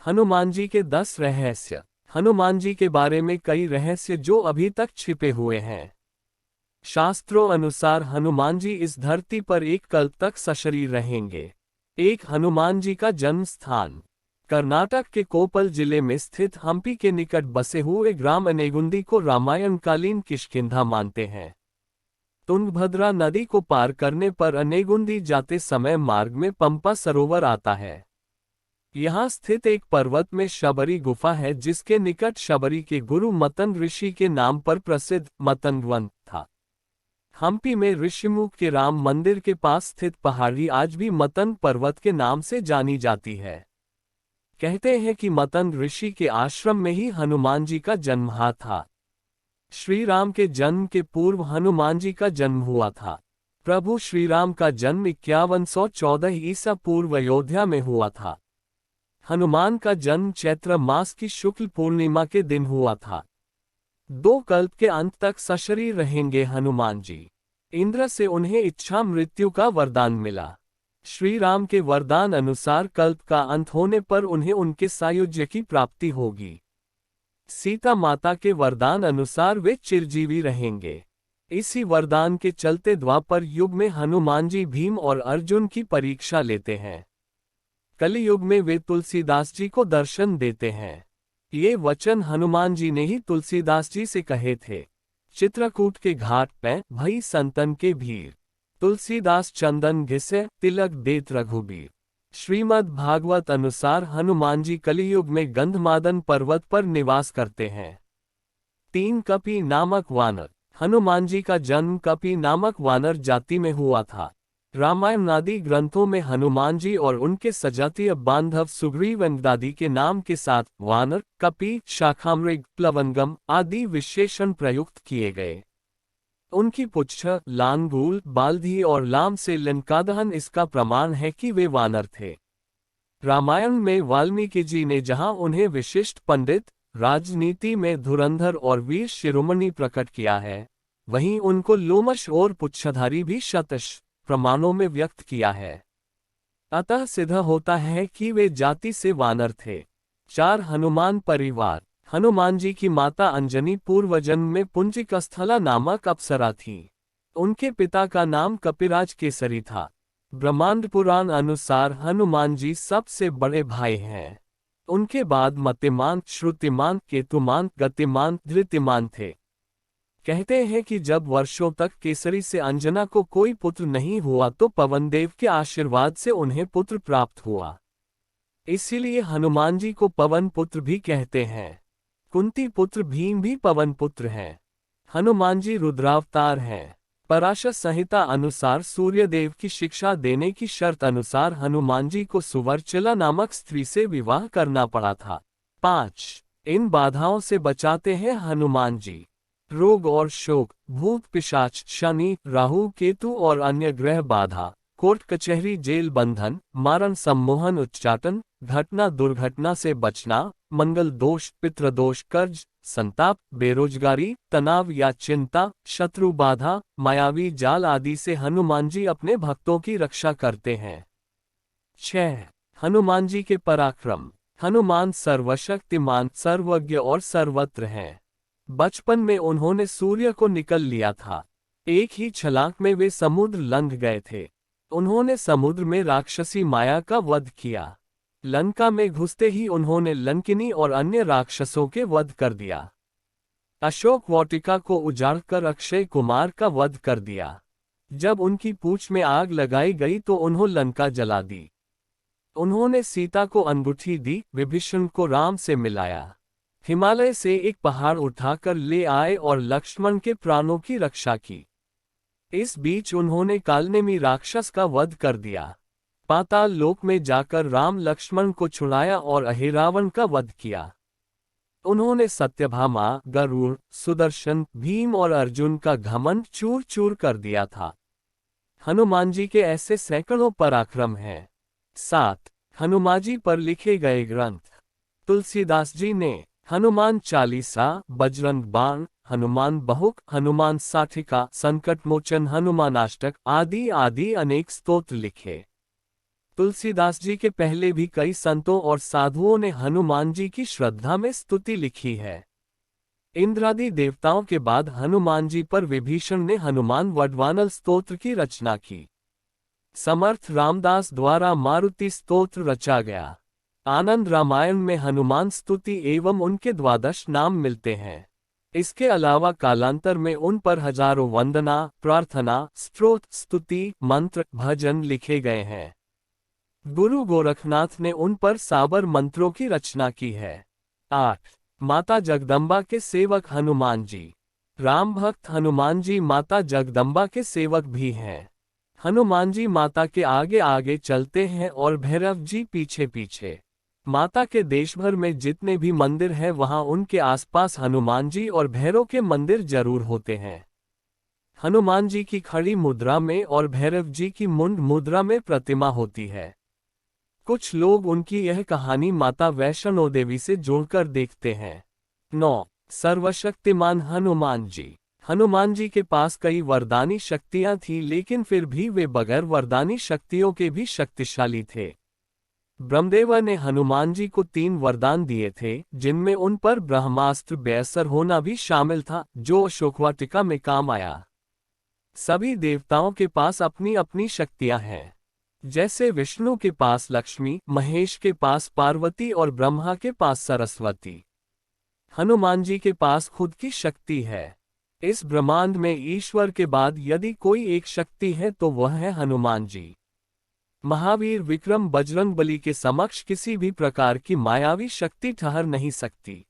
हनुमान जी के 10 रहस्य। हनुमान जी के बारे में कई रहस्य जो अभी तक छिपे हुए हैं। शास्त्रों अनुसार हनुमान जी इस धरती पर एक कल्प तक सशरीर रहेंगे। एक हनुमान जी का जन्म स्थान कर्नाटक के कोप्पल जिले में स्थित हम्पी के निकट बसे हुए ग्राम अनेगुंदी को रामायणकालीन किष्किंधा मानते हैं। तुंगभद्रा नदी को पार करने पर अनेगुंदी जाते समय मार्ग में पंपा सरोवर आता है। यहाँ स्थित एक पर्वत में शबरी गुफा है जिसके निकट शबरी के गुरु मतन ऋषि के नाम पर प्रसिद्ध मतन वन था। हम्पी में ऋषिमुख के राम मंदिर के पास स्थित पहाड़ी आज भी मतन पर्वत के नाम से जानी जाती है। कहते हैं कि मतन ऋषि के आश्रम में ही हनुमान जी का जन्म हुआ था। श्री राम के जन्म के पूर्व हनुमान जी का जन्म हुआ था। प्रभु श्री राम का जन्म 5114 ईसा पूर्व अयोध्या में हुआ था। हनुमान का जन्म चैत्र मास की शुक्ल पूर्णिमा के दिन हुआ था। 2 कल्प के अंत तक सशरीर रहेंगे हनुमान जी। इंद्र से उन्हें इच्छा मृत्यु का वरदान मिला। श्री राम के वरदान अनुसार कल्प का अंत होने पर उन्हें उनके सायुज्य की प्राप्ति होगी। सीता माता के वरदान अनुसार वे चिरजीवी रहेंगे। इसी वरदान के चलते द्वापर युग में हनुमान जी भीम और अर्जुन की परीक्षा लेते हैं। कलियुग में वे तुलसीदास जी को दर्शन देते हैं। ये वचन हनुमान जी ने ही तुलसीदास जी से कहे थे। चित्रकूट के घाट पे भई संतन के भीर, तुलसीदास चंदन घिसे तिलक देत रघुबीर। श्रीमद् भागवत अनुसार हनुमान जी कलियुग में गंधमादन पर्वत पर निवास करते हैं। 3 कपि नामक वानर। हनुमान जी का जन्म कपि नामक वानर जाति में हुआ था। रामायण आदि ग्रंथों में हनुमान जी और उनके सजातीय बांधव सुग्रीव दादी के नाम के साथ वानर, कपि, शाखामृग, प्लवंगम आदि विशेषण प्रयुक्त किए गए। उनकी पुच्छ, लांगूल, बाल्धी और लाम से लंकादहन इसका प्रमाण है कि वे वानर थे। रामायण में वाल्मीकि जी ने जहां उन्हें विशिष्ट पंडित, राजनीति में धुरंधर और वीर शिरोमणि प्रकट किया है, वहीं उनको लोमश और पुच्छधारी भी शतश प्रमाणों में व्यक्त किया है। अतः सिद्ध होता है कि वे जाति से वानर थे। 4 हनुमान परिवार। हनुमान जी की माता अंजनी पूर्वजन्म में पुंजिकस्थला नामक अप्सरा थी। उनके पिता का नाम कपिराज केसरी था। ब्रह्मांड पुराण अनुसार हनुमान जी सबसे बड़े भाई हैं। उनके बाद मतिमान, श्रुतिमान, केतुमान, गतिमान, धृतिमान थे। कहते हैं कि जब वर्षों तक केसरी से अंजना को कोई पुत्र नहीं हुआ तो पवनदेव के आशीर्वाद से उन्हें पुत्र प्राप्त हुआ। इसीलिए हनुमान जी को पवन पुत्र भी कहते हैं। कुंती पुत्र भीम भी पवन पुत्र हैं। हनुमान जी रुद्रावतार हैं। पराशर संहिता अनुसार सूर्यदेव की शिक्षा देने की शर्त अनुसार हनुमान जी को सुवर्चला नामक स्त्री से विवाह करना पड़ा था। 5 इन बाधाओं से बचाते हैं हनुमान जी। रोग और शोक, भूत पिशाच, शनि, राहु, केतु और अन्य ग्रह बाधा, कोर्ट कचहरी, जेल बंधन, मारण, सम्मोहन, उच्चाटन, घटना दुर्घटना से बचना, मंगल दोष, पितृदोष, कर्ज, संताप, बेरोजगारी, तनाव या चिंता, शत्रु बाधा, मायावी जाल आदि से हनुमान जी अपने भक्तों की रक्षा करते हैं। 6 हनुमान जी के पराक्रम। हनुमान सर्वशक्तिमान, सर्वज्ञ और सर्वत्र हैं। बचपन में उन्होंने सूर्य को निकल लिया था। एक ही छलांग में वे समुद्र लंघ गए थे। उन्होंने समुद्र में राक्षसी माया का वध किया। लंका में घुसते ही उन्होंने लंकिनी और अन्य राक्षसों के वध कर दिया। अशोक वाटिका को उजाड़कर अक्षय कुमार का वध कर दिया। जब उनकी पूंछ में आग लगाई गई तो उन्होंने लंका जला दी। उन्होंने सीता को अंगूठी दी, विभीषण को राम से मिलाया। हिमालय से एक पहाड़ उठाकर ले आए और लक्ष्मण के प्राणों की रक्षा की। इस बीच उन्होंने कालनेमी राक्षस का वध कर दिया। पाताल लोक में जाकर राम लक्ष्मण को छुड़ाया और अहिरावण का वध किया। उन्होंने सत्यभामा, गरुड़, सुदर्शन, भीम और अर्जुन का घमंड चूर चूर कर दिया था। हनुमान जी के ऐसे सैकड़ों पराक्रम हैं। 7 हनुमान जी पर लिखे गए ग्रंथ। तुलसीदास जी ने हनुमान चालीसा, बजरंग बाण, हनुमान बहुक, हनुमान साठिका, संकट मोचन, हनुमानाष्टक आदि आदि अनेक स्तोत्र लिखे। तुलसीदास जी के पहले भी कई संतों और साधुओं ने हनुमान जी की श्रद्धा में स्तुति लिखी है। इंद्रादि देवताओं के बाद हनुमान जी पर विभीषण ने हनुमान वडवानल स्तोत्र की रचना की। समर्थ रामदास द्वारा मारुति स्तोत्र रचा गया। आनंद रामायण में हनुमान स्तुति एवं उनके 12 नाम मिलते हैं। इसके अलावा कालांतर में उन पर हजारों वंदना, प्रार्थना, स्तोत्र, स्तुति, मंत्र, भजन लिखे गए हैं। गुरु गोरखनाथ ने उन पर साबर मंत्रों की रचना की है। 8. माता जगदम्बा के सेवक हनुमान जी। राम भक्त हनुमान जी माता जगदम्बा के सेवक भी हैं। हनुमान जी माता के आगे आगे चलते हैं और भैरव जी पीछे पीछे। माता के देश भर में जितने भी मंदिर हैं वहां उनके आसपास हनुमान जी और भैरव के मंदिर जरूर होते हैं। हनुमान जी की खड़ी मुद्रा में और भैरव जी की मुंड मुद्रा में प्रतिमा होती है। कुछ लोग उनकी यह कहानी माता वैष्णो देवी से जोड़कर देखते हैं। 9. सर्वशक्तिमान हनुमान जी। हनुमान जी के पास कई वरदानी शक्तियां थीं, लेकिन फिर भी वे बगैर वरदानी शक्तियों के भी शक्तिशाली थे। ब्रह्मदेव ने हनुमान जी को 3 वरदान दिए थे, जिनमें उन पर ब्रह्मास्त्र बेअसर होना भी शामिल था, जो अशोकवाटिका में काम आया। सभी देवताओं के पास अपनी अपनी शक्तियां हैं। जैसे विष्णु के पास लक्ष्मी, महेश के पास पार्वती और ब्रह्मा के पास सरस्वती। हनुमान जी के पास खुद की शक्ति है। इस ब्रह्मांड में ईश्वर के बाद यदि कोई एक शक्ति है तो वह है हनुमान जी। महावीर विक्रम बजरंगबली के समक्ष किसी भी प्रकार की मायावी शक्ति ठहर नहीं सकती।